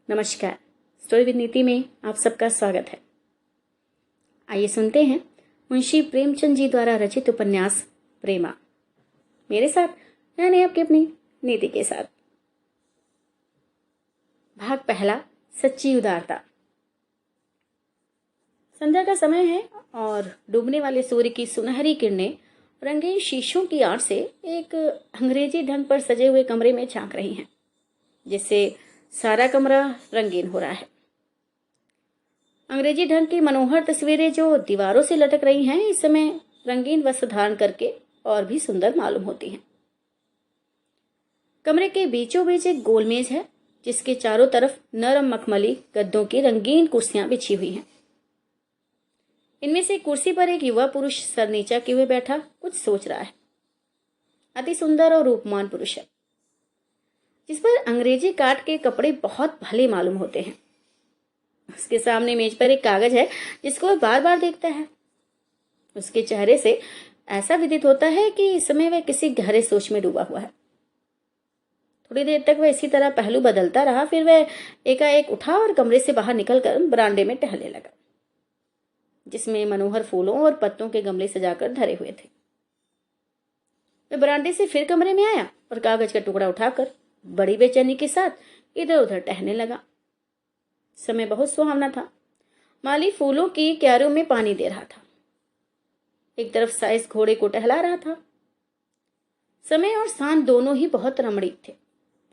नमस्कार। Story with नीति में आप सबका स्वागत है। आइए सुनते हैं मुंशी प्रेमचंद जी द्वारा रचित उपन्यास प्रेमा, मेरे साथ यानी आपकी अपनी नीति के साथ। भाग पहला, सच्ची उदारता। संध्या का समय है और डूबने वाले सूर्य की सुनहरी किरणें रंगीन शीशों की आड़ से एक अंग्रेजी ढंग पर सजे हुए कमरे में झांक रही हैं, जिससे सारा कमरा रंगीन हो रहा है। अंग्रेजी ढंग की मनोहर तस्वीरें जो दीवारों से लटक रही हैं, इस समय रंगीन वस्त्र धारण करके और भी सुंदर मालूम होती हैं। कमरे के बीचों बीच एक गोल मेज है, जिसके चारों तरफ नरम मखमली गद्दों की रंगीन कुर्सियां बिछी हुई हैं। इनमें से कुर्सी पर एक युवा पुरुष सर नीचा किए हुए बैठा कुछ सोच रहा है। अति सुंदर और रूपमान पुरुष है, जिस पर अंग्रेजी काट के कपड़े बहुत भले मालूम होते हैं। उसके सामने मेज पर एक कागज है, जिसको वह बार बार देखता है। उसके चेहरे से ऐसा विदित होता है कि इस समय वह किसी गहरे सोच में डूबा हुआ है। थोड़ी देर तक वह इसी तरह पहलू बदलता रहा, फिर वह एकाएक उठा और कमरे से बाहर निकलकर बरामदे में टहलने लगा, जिसमें मनोहर फूलों और पत्तों के गमले सजाकर धरे हुए थे। वह बरामदे से फिर कमरे में आया और कागज का टुकड़ा उठाकर बड़ी बेचैनी के साथ इधर उधर टहलने लगा। समय बहुत सुहावना था। माली फूलों की क्यारियों में पानी दे रहा था, एक तरफ साइस घोड़े को टहला रहा था। समय और स्थान दोनों ही बहुत रमणीक थे,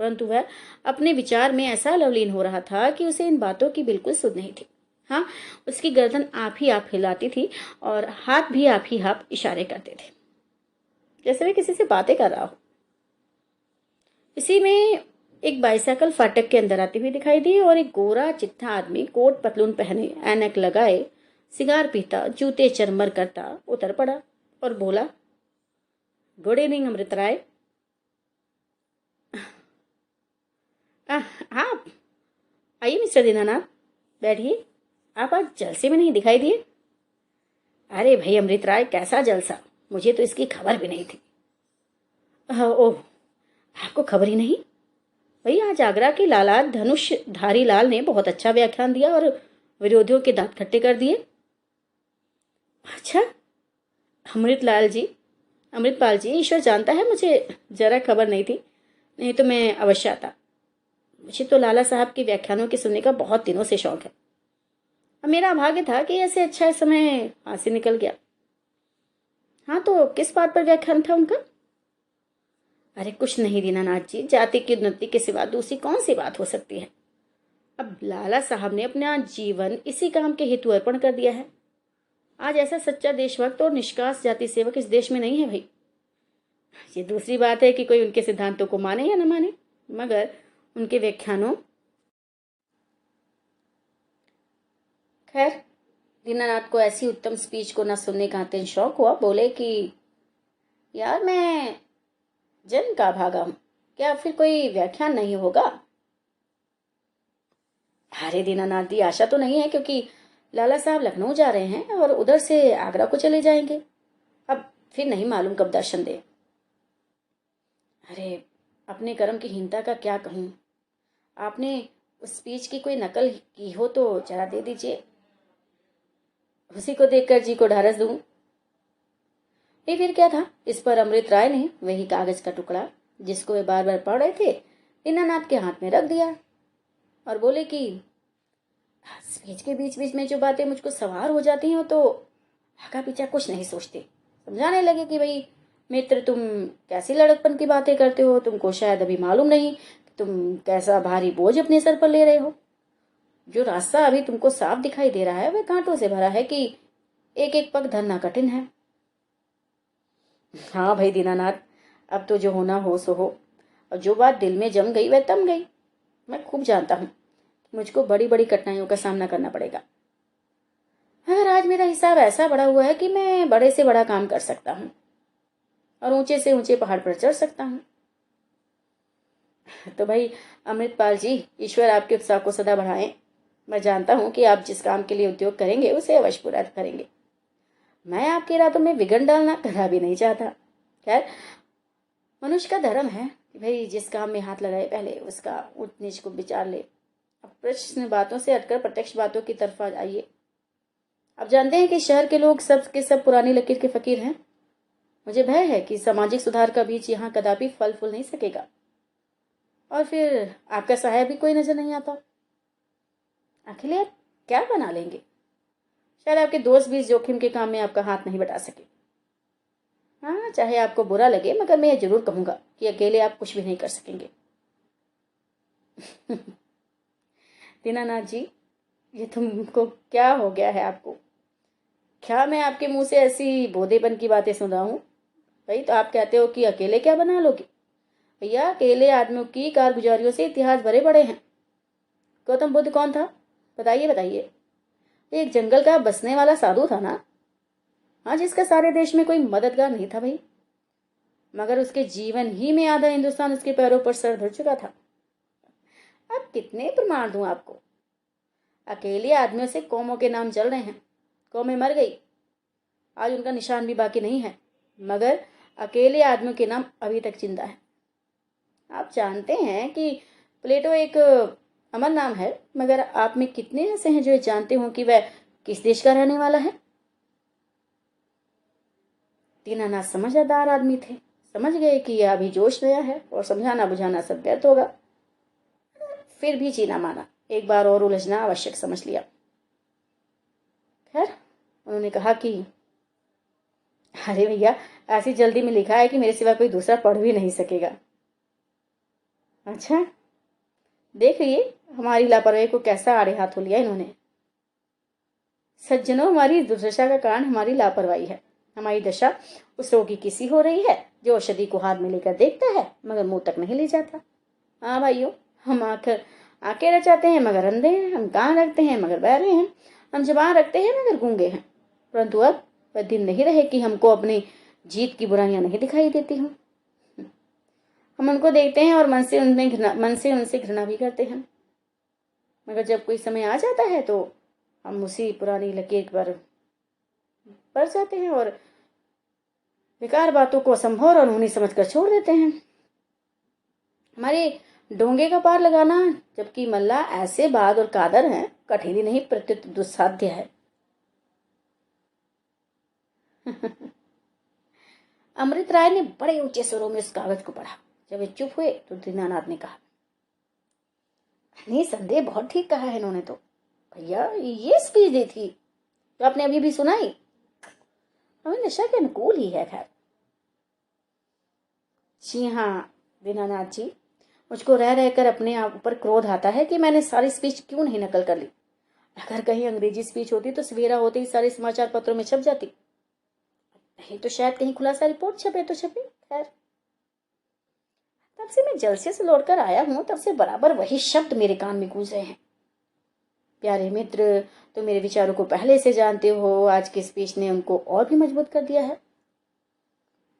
परंतु वह अपने विचार में ऐसा लवलीन हो रहा था कि उसे इन बातों की बिल्कुल सुध नहीं थी। हाँ, उसकी गर्दन आप ही आप हिलाती थी और हाथ भी आप ही आप इशारे करते थे, जैसे वे किसी से बातें कर रहा हो। इसी में एक बाईसाइकिल फाटक के अंदर आती हुई दिखाई दी और एक गोरा चिट्ठा आदमी कोट पतलून पहने, ऐनक लगाए, सिगार पीता, जूते चरमर करता उतर पड़ा और बोला, गुड इवनिंग अमृत राय। आप आइए मिस्टर दीनानाथ, बैठिए। आप आज जलसे में नहीं दिखाई दिए। अरे भाई अमृत राय, कैसा जलसा, मुझे तो इसकी खबर भी नहीं थी। ओह, आपको खबर ही नहीं? भाई आज आगरा के लाला धनुष धारी लाल ने बहुत अच्छा व्याख्यान दिया और विरोधियों के दांत खट्टे कर दिए। अच्छा, अमृतपाल जी, ईश्वर जानता है मुझे जरा खबर नहीं थी, नहीं तो मैं अवश्य आता। मुझे तो लाला साहब के व्याख्यानों के सुनने का बहुत दिनों से शौक है। अब मेरा भाग्य था कि ऐसे अच्छा समय हाथ से निकल गया। हाँ, तो किस बात पर व्याख्यान था उनका? अरे कुछ नहीं दीनानाथ जी, जाति की उन्नति के सिवा दूसरी कौन सी बात हो सकती है। अब लाला साहब ने अपना जीवन इसी काम के हेतु अर्पण कर दिया है। आज ऐसा सच्चा देशभक्त और निष्कास जाति सेवक इस देश में नहीं है भाई। ये दूसरी बात है कि कोई उनके सिद्धांतों को माने या न माने, मगर उनके व्याख्यानों। खैर, दीनानाथ को ऐसी उत्तम स्पीच को न सुनने का अत्यंत शौक हुआ। बोले कि यार, मैं जन्म का भागा हूं, क्या फिर कोई व्याख्यान नहीं होगा? अरे दीनानाथ जी, आशा तो नहीं है, क्योंकि लाला साहब लखनऊ जा रहे हैं और उधर से आगरा को चले जाएंगे। अब फिर नहीं मालूम कब दर्शन दे। अरे अपने कर्म की हीनता का क्या कहूं। आपने उस स्पीच की कोई नकल की हो तो जरा दे दीजिए, उसी को देखकर जी को ढारस दूं। ये फिर क्या था? इस पर अमृत राय ने वही कागज का टुकड़ा, जिसको वे बार बार पढ़ रहे थे, दीनानाथ के हाथ में रख दिया और बोले कि स्पीच के बीच बीच में जो बातें मुझको सवार हो जाती हैं, तो आगा पीछा कुछ नहीं सोचते। समझाने लगे कि भाई मित्र, तुम कैसी लड़कपन की बातें करते हो, तुमको शायद अभी मालूम नहीं कि तुम कैसा भारी बोझ अपने सर पर ले रहे हो। जो रास्ता अभी तुमको साफ दिखाई दे रहा है वह कांटों से भरा है कि एक एक पग धरना कठिन है। हाँ भाई दीनानाथ, अब तो जो होना हो सो हो, और जो बात दिल में जम गई वह तम गई। मैं खूब जानता हूँ कि मुझको बड़ी बड़ी कठिनाइयों का सामना करना पड़ेगा, मगर आज मेरा हिसाब ऐसा बड़ा हुआ है कि मैं बड़े से बड़ा काम कर सकता हूँ और ऊंचे से ऊंचे पहाड़ पर चढ़ सकता हूँ। तो भाई अमृतपाल जी, ईश्वर आपके उत्साह को सदा बढ़ाएं। मैं जानता हूँ कि आप जिस काम के लिए उद्योग करेंगे उसे अवश्य पूरा करेंगे। मैं आपके इरादों में विघ्न डालना कदा भी नहीं चाहता। खैर, मनुष्य का धर्म है कि भाई जिस काम में हाथ लगाए पहले उसका ऊंच नीच को विचार ले। अब प्रश्न बातों से हटकर प्रत्यक्ष बातों की तरफ आइए। आप जानते हैं कि शहर के लोग सब के सब पुरानी लकीर के फकीर हैं। मुझे भय है कि सामाजिक सुधार का बीज यहाँ कदापि फल फूल नहीं सकेगा, और फिर आपका सहायक भी कोई नजर नहीं आता। आखिर आप क्या बना लेंगे? शायद आपके दोस्त भी इस जोखिम के काम में आपका हाथ नहीं बटा सके। हाँ, चाहे आपको बुरा लगे, मगर मैं यह जरूर कहूंगा कि अकेले आप कुछ भी नहीं कर सकेंगे। दीनानाथ जी, ये तुमको क्या हो गया है आपको? क्या मैं आपके मुंह से ऐसी बोधेपन की बातें सुन रहा हूँ? भाई, तो आप कहते हो कि अकेले क्या बना लोगे? भैया, अकेले आदमियों की कारगुजारियों से इतिहास भरे पड़े हैं। गौतम बुद्ध कौन था? बताइए बताइए। एक जंगल का बसने वाला साधु था ना? हाँ, जिसका सारे देश में कोई मददगार नहीं था भाई, मगर उसके जीवन ही में आधा हिंदुस्तान उसके पैरों पर सर धर चुका था। अब कितने प्रमाण दूं आपको? अकेले आदमियों से कौमों के नाम चल रहे हैं। कौमें मर गई, आज उनका निशान भी बाकी नहीं है, मगर अकेले आदमियों के नाम अभी तक जिंदा है। आप जानते हैं कि प्लेटो एक अमर नाम है, मगर आप में कितने ऐसे हैं जो ये जानते हो कि वह किस देश का रहने वाला है? दीनानाथ समझदार आदमी थे, समझ गए कि यह अभी जोश नया है और समझाना बुझाना सब व्यर्थ होगा। फिर भी जीना माना, एक बार और उलझना आवश्यक समझ लिया। खैर, उन्होंने कहा कि अरे भैया, ऐसी जल्दी में लिखा है कि मेरे सिवा कोई दूसरा पढ़ भी नहीं सकेगा। अच्छा, देख लिए हमारी लापरवाही को कैसा आड़े हाथों लिया इन्होंने। सज्जनों, हमारी दुर्दशा का कारण हमारी लापरवाही है। हमारी दशा उस रोगी की सी हो रही है जो औषधि को हाथ में लेकर देखता है मगर मुंह तक नहीं ले जाता। हाँ भाइयों, हम आखिर आंखें रचाते हैं मगर अंधे हैं, हम कान रखते हैं मगर बहरे हैं, हम जुबान रखते हैं मगर गूंगे हैं। परंतु अब वह दिन नहीं रहे कि हमको अपनी जीत की बुराइयां नहीं दिखाई देती हों। हम उनको देखते हैं और मन से उनसे घृणा भी करते हैं, मगर जब कोई समय आ जाता है तो हम उसी पुरानी लकीर पर पड़ जाते हैं और बेकार बातों को असंभव और अनहोनी समझकर छोड़ देते हैं। हमारे डोंगे का पार लगाना, जबकि मल्ला ऐसे बाद और कादर हैं, कठिन ही नहीं प्रत्युत दुस्साध्य है। अमृत राय ने बड़े ऊंचे स्वरों में उस कागज को पढ़ा। जब वे चुप हुए तो दीनानाथ ने कहा, निसंदेह बहुत ठीक कहा है इन्होंने। तो भैया, ये स्पीच दी थी जो आपने अभी भी सुनाई, हमें नशा के अनुकूल ही है। खैर, जी हाँ दीनानाथ जी, मुझको रह रहकर अपने आप ऊपर क्रोध आता है कि मैंने सारी स्पीच क्यों नहीं नकल कर ली। अगर कहीं अंग्रेजी स्पीच होती तो सवेरा होते ही सारे समाचार पत्रों में छप जाती, नहीं तो शायद कहीं खुलासा रिपोर्ट छपे तो छपे। खैर, तब से मैं जलसे से लौटकर आया हूं, तब से बराबर वही शब्द मेरे कान में गूंज रहे हैं। प्यारे मित्र, तो मेरे विचारों को पहले से जानते हो, आज की स्पीच ने उनको और भी मजबूत कर दिया है।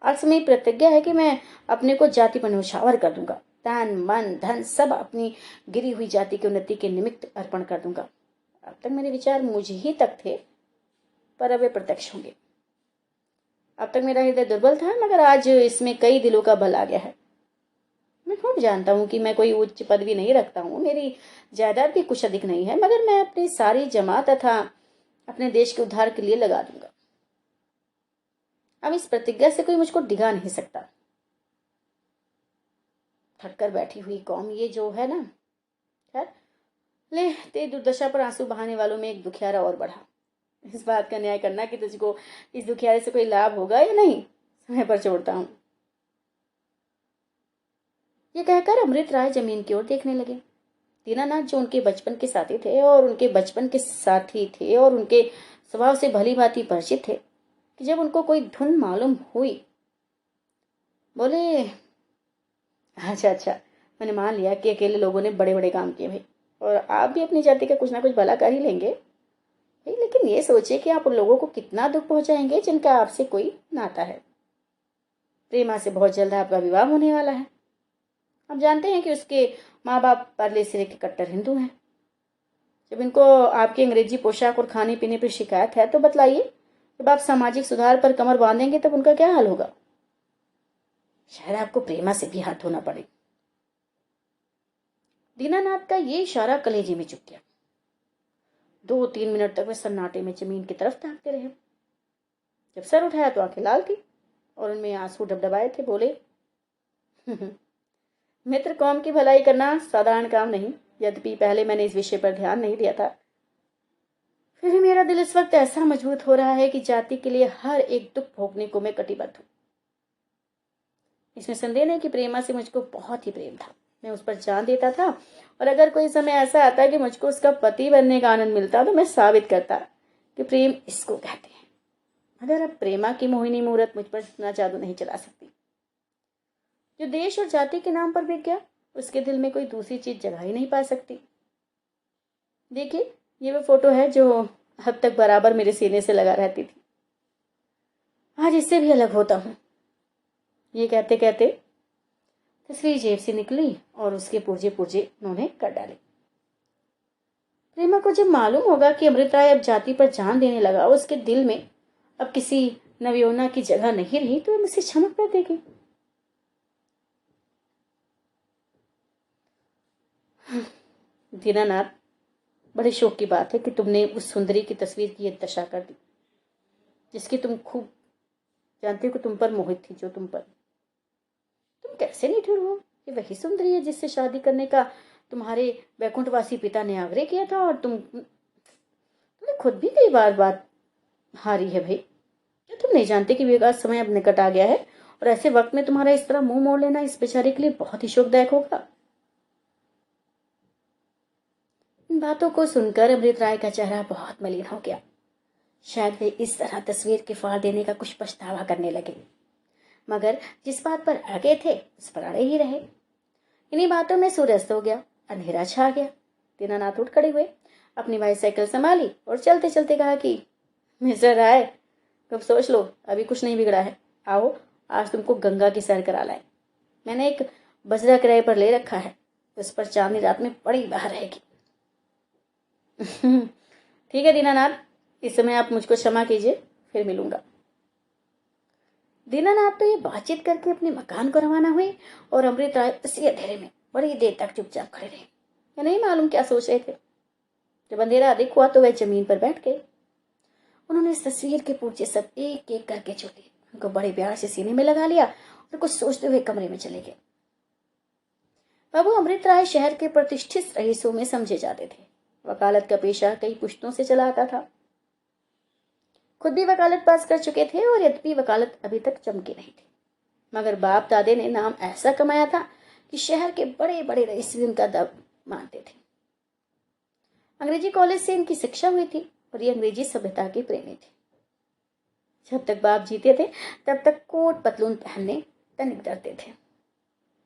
आज से मेरी प्रतिज्ञा है कि मैं अपने को जाति पर न्यौछावर कर दूंगा। तन मन धन सब अपनी गिरी हुई जाति की उन्नति के निमित्त अर्पण कर दूंगा। अब तक मेरे विचार मुझ ही तक थे, पर अब वे प्रत्यक्ष होंगे। अब तक मेरा हृदय दुर्बल था, मगर आज इसमें कई दिलों का बल आ गया है। मैं खूब जानता हूँ कि मैं कोई उच्च पदवी नहीं रखता हूँ, मेरी जायदाद भी कुछ अधिक नहीं है, मगर मैं अपनी सारी जमा तथा अपने देश के उद्धार के लिए लगा दूंगा। अब इस प्रतिज्ञा से कोई मुझको डिगा नहीं सकता। थक कर बैठी हुई कौम ये जो है ना। खैर, ले तेरी दुर्दशा पर आंसू बहाने वालों में एक दुखियारा और बढ़ा। इस बात का न्याय करना कि तुझको इस दुखियारे से कोई लाभ होगा या नहीं, समय पर छोड़ता हूँ। ये कहकर अमृत राय जमीन की ओर देखने लगे। दीनानाथ, जो उनके बचपन के साथी थे और उनके स्वभाव से भली भांति परिचित थे, कि जब उनको कोई धुन मालूम हुई, बोले, अच्छा अच्छा, मैंने मान लिया कि अकेले लोगों ने बड़े बड़े काम किए भाई, और आप भी अपनी जाति का कुछ ना कुछ भला कर ही लेंगे भाई, लेकिन ये सोचिए कि आप उन लोगों को कितना दुख पहुंचाएंगे जिनका आपसे कोई नाता है। प्रेमा से बहुत जल्द आपका विवाह होने वाला है। आप जानते हैं कि उसके माँ बाप परले सिरे के कट्टर हिंदू हैं। जब इनको आपकी अंग्रेजी पोशाक और खाने पीने पर शिकायत है तो बतलाइए, जब आप सामाजिक सुधार पर कमर बांधेंगे तब उनका क्या हाल होगा। शायद आपको प्रेमा से भी हाथ धोना पड़े। दीनानाथ का ये इशारा कलेजे में चुभ गया। 2-3 मिनट तक वे सन्नाटे में जमीन की तरफ ताकते रहे। जब सर उठाया तो आंखें लाल थी और उनमें आंसू डबडबाए थे। बोले, मित्र कौम की भलाई करना साधारण काम नहीं। यद्यपि पहले मैंने इस विषय पर ध्यान नहीं दिया था, फिर भी मेरा दिल इस वक्त ऐसा मजबूत हो रहा है कि जाति के लिए हर एक दुख भोगने को मैं कटिबद्ध हूं। इसमें संदेह नहीं कि प्रेमा से मुझको बहुत ही प्रेम था। मैं उस पर जान देता था और अगर कोई समय ऐसा आता कि मुझको उसका पति बनने का आनंद मिलता तो मैं साबित करता कि प्रेम इसको कहते हैं। मगर अब प्रेमा की मोहिनी मूरत मुझ पर इतना जादू नहीं चला सकती। जो देश और जाति के नाम पर बिक गया, उसके दिल में कोई दूसरी चीज जगह ही नहीं पा सकती। देखिए, ये वो फोटो है जो अब तक बराबर मेरे सीने से लगा रहती थी। आज इससे भी अलग होता हूं। ये कहते कहते तस्वीर जेब से निकली और उसके पुर्जे पुर्जे उन्होंने कर डाले। प्रेमा को जब मालूम होगा कि अमृत राय अब जाति पर जान देने लगा, उसके दिल में अब किसी नवयोना की जगह नहीं रही, तो वह मुझसे क्षमा कर देगी। दीनानाथ, बड़े शौक की बात है कि तुमने उस सुंदरी की तस्वीर की यह दशा कर दी, जिसकी तुम खूब जानती हो कि तुम पर मोहित थी। जो तुम कैसे निठुर हो? ये वही सुंदरी है जिससे शादी करने का तुम्हारे वैकुंठवासी पिता ने आग्रह किया था, और तुमने खुद भी कई बार बात हारी है। भाई, क्या तुम नहीं जानते कि विवाह समय अब निकट आ गया है, और ऐसे वक्त में तुम्हारा इस तरह मुंह मोड़ लेना इस बेचारे के लिए बहुत ही शोकदायक होगा। इन बातों को सुनकर अमृत राय का चेहरा बहुत मलिन हो गया। शायद वे इस तरह तस्वीर के फाड़ देने का कुछ पछतावा करने लगे, मगर जिस बात पर अड़े थे उस पर अड़े ही रहे। इन्हीं बातों में सूर्यास्त हो गया, अंधेरा छा गया। दीनानाथ उठ खड़े हुए, अपनी बाईसाइकिल संभाली और चलते चलते कहा कि मिस्टर राय, कब सोच लो, अभी कुछ नहीं बिगड़ा है। आओ, आज तुमको गंगा की सैर करा लाए। मैंने एक बजरा किराए पर ले रखा है, उस पर चांदनी रात में बड़ी बहार रहेगी। ठीक है दीनानाथ, इस समय आप मुझको क्षमा कीजिए, फिर मिलूंगा। दीनानाथ तो ये बातचीत करके अपने मकान को रवाना हुए और अमृत राय उसी अंधेरे में बड़ी देर तक चुपचाप खड़े रहे। या नहीं मालूम क्या सोच रहे थे। जब अंधेरा अधिक हुआ तो वह जमीन पर बैठ गए। उन्होंने इस तस्वीर के पुर्जे सब एक एक करके छू लिए, उनको बड़े प्यार से सीने में लगा लिया और कुछ सोचते हुए कमरे में चले गए। बाबू अमृत राय शहर के प्रतिष्ठित रईसों में समझे जाते थे। वकालत का पेशा कई पुश्तों से चला आता था। खुद भी वकालत पास कर चुके थे, और यद्यपि वकालत अभी तक चमकी नहीं थी, मगर बाप दादे ने नाम ऐसा कमाया था कि शहर के बड़े बड़े रईस भी उनका दब मानते थे। अंग्रेजी कॉलेज से इनकी शिक्षा हुई थी और ये अंग्रेजी सभ्यता के प्रेमी थे। जब तक बाप जीते थे तब तक कोट पतलून पहनने तनिक डरते थे,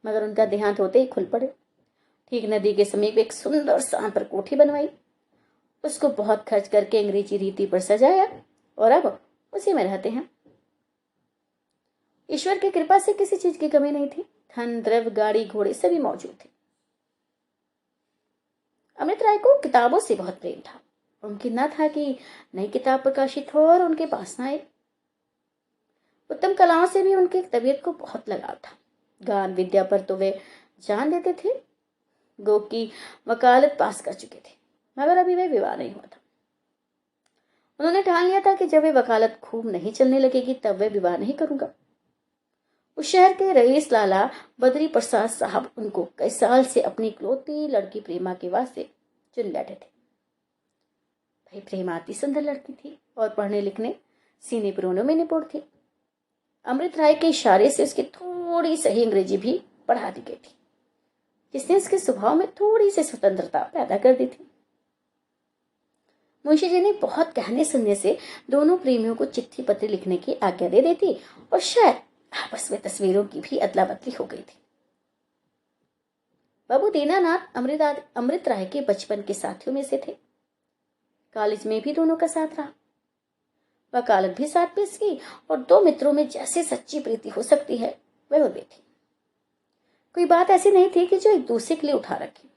मगर उनका देहांत होते ही खुल पड़े। ठीक नदी के समीप एक सुंदर सांप पर कोठी बनवाई, उसको बहुत खर्च करके अंग्रेजी रीति पर सजाया और अब उसी में रहते हैं। ईश्वर की कृपा से किसी चीज की कमी नहीं थी। धन, द्रव्य, गाड़ी, घोड़े सभी मौजूद थे। अमृत राय को किताबों से बहुत प्रेम था। उनकी न था कि नई किताब प्रकाशित हो और उनके पास न आए। उत्तम कलाओं से भी उनकी तबीयत को बहुत लगाव था। गान विद्या पर तो वे जान देते थे। गो की वकालत पास कर चुके थे, मगर अभी वे विवाह नहीं हुआ था। उन्होंने ठान लिया था कि जब वे वकालत खूब नहीं चलने लगेगी तब वे विवाह नहीं करूंगा। उस शहर के रईस लाला बद्री प्रसाद साहब उनको कई साल से अपनी इकलौती लड़की प्रेमा के वास्ते चुन बैठे थे। भाई, प्रेमा अति सुंदर लड़की थी और पढ़ने लिखने, सीने पुरोने में निपुण थी। अमृत राय के इशारे से उसकी थोड़ी सही अंग्रेजी भी पढ़ा दी गई थी, जिसने उसके स्वभाव में थोड़ी सी स्वतंत्रता पैदा कर दी थी। मुंशी जी ने बहुत कहने सुनने से दोनों प्रेमियों को चिट्ठी पत्र लिखने की आज्ञा दे देती और शायद आपस में तस्वीरों की भी अदला बदली हो गई थी। बाबू दीनानाथ अमृत राय के बचपन के साथियों में से थे। कॉलेज में भी दोनों का साथ रहा। वकालत भी साथ पेश की और दो मित्रों में जैसे सच्ची प्रीति हो सकती है वह वे थी। कोई बात ऐसी नहीं थी कि जो एक दूसरे के लिए उठा रखी।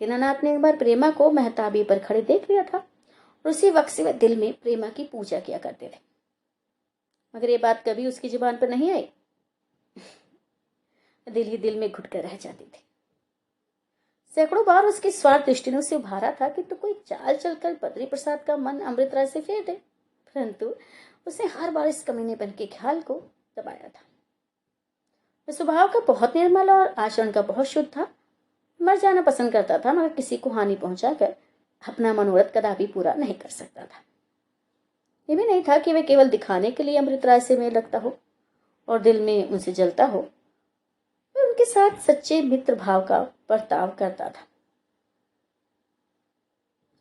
दीनानाथ ने एक बार प्रेमा को महताबी पर खड़े देख लिया था और उसी वक्त से वह दिल में प्रेमा की पूजा किया करते थे, मगर ये बात कभी उसकी जुबान पर नहीं आई। दिल ही दिल में घुट कर रह जाती थी। सैकड़ों बार उसकी स्वार्थ दृष्टि ने उसे उभारा था कि तू कोई चाल चलकर बद्री प्रसाद का मन अमृत राय से फेर दे, परंतु उसने हर बार इस कमीनेपन के ख्याल को दबाया था। वह स्वभाव का बहुत निर्मल और आचरण का बहुत शुद्ध था। मर जाना पसंद करता था, मगर किसी को हानि पहुंचाकर अपना मनोरथ कदापि पूरा नहीं कर सकता था। ये भी नहीं था कि वह केवल दिखाने के लिए अमृत राय से मेल रखता हो और दिल में उनसे जलता हो। वह उनके साथ सच्चे मित्र भाव का बर्ताव करता था।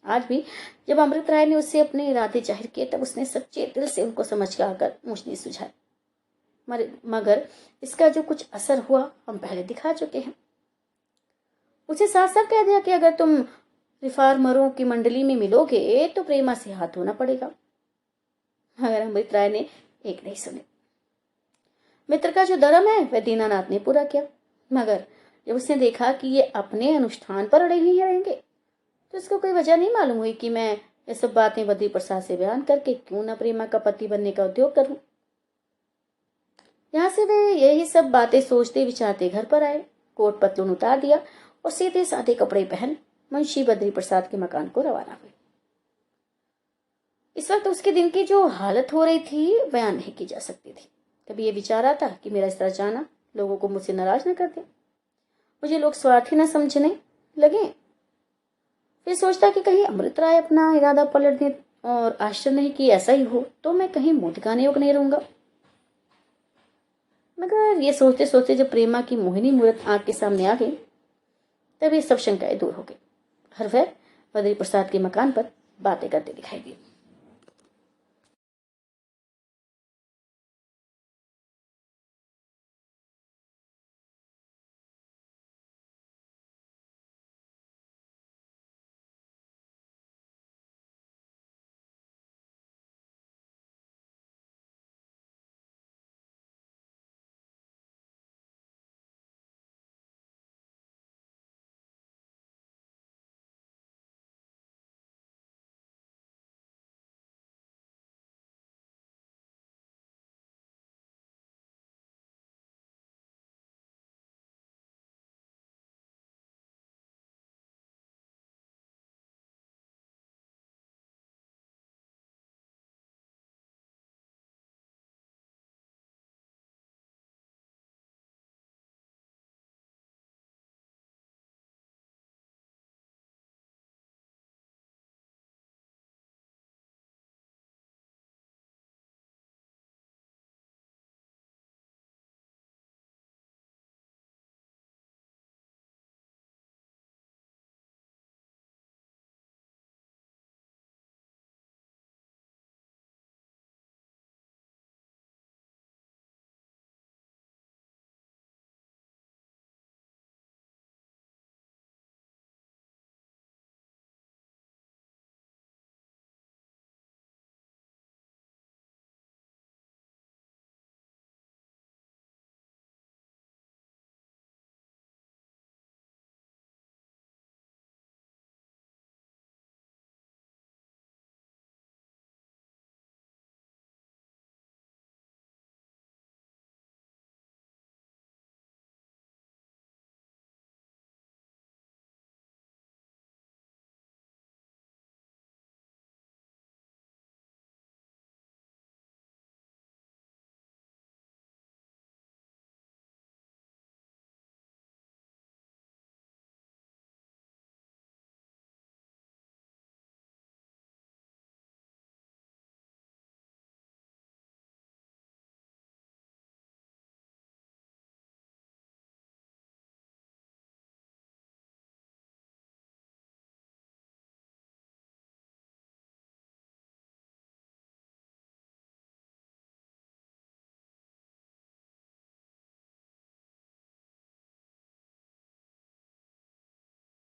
आज भी जब अमृत राय ने उससे अपने इरादे जाहिर किए, तब उसने सच्चे दिल से उनको समझ के आकर मुझने सुझाया, मगर इसका जो कुछ असर हुआ हम पहले दिखा चुके हैं। उसे साफ साफ कह दिया कि अगर तुम रिफॉर्मरों की मंडली में मिलोगे तो प्रेमा से हाथ धोना पड़ेगा। मगर अमृत राय ने एक नहीं सुने। मित्र का जो धर्म है वह दीनानाथ ने पूरा किया, मगर जब उसने देखा कि ये अपने अनुष्ठान पर अड़े ही रहेंगे, तो इसको कोई वजह नहीं मालूम हुई कि मैं ये सब बातें बद्री प्रसाद से बयान करके क्यों न प्रेमा का पति बनने का उद्योग करूं। यहाँ से वे यही सब बातें सोचते विचारते घर पर आए, कोट पतलून उतार दिया और सीधे साधे कपड़े पहन मुंशी बद्री प्रसाद के मकान को रवाना हुए। इस वक्त उसके दिन की जो हालत हो रही थी बयान नहीं की जा सकती थी। कभी ये विचार आता कि मेरा इस तरह जाना लोगों को मुझसे नाराज न कर दे, मुझे लोग स्वार्थी न समझने लगे। फिर सोचता कि कहीं अमृत राय अपना इरादा पलट दे और आश्चर्य नहीं कि ऐसा ही हो तो मैं कहीं मुंह दिखाने योग्य नहीं रहूंगा। मगर ये सोचते सोचते जब प्रेमा की मोहिनी मूर्त आंख के सामने आ गई, तब ये सब शंकाएं दूर हो गई और वह बद्री प्रसाद के मकान पर बातें करते दिखाई दी।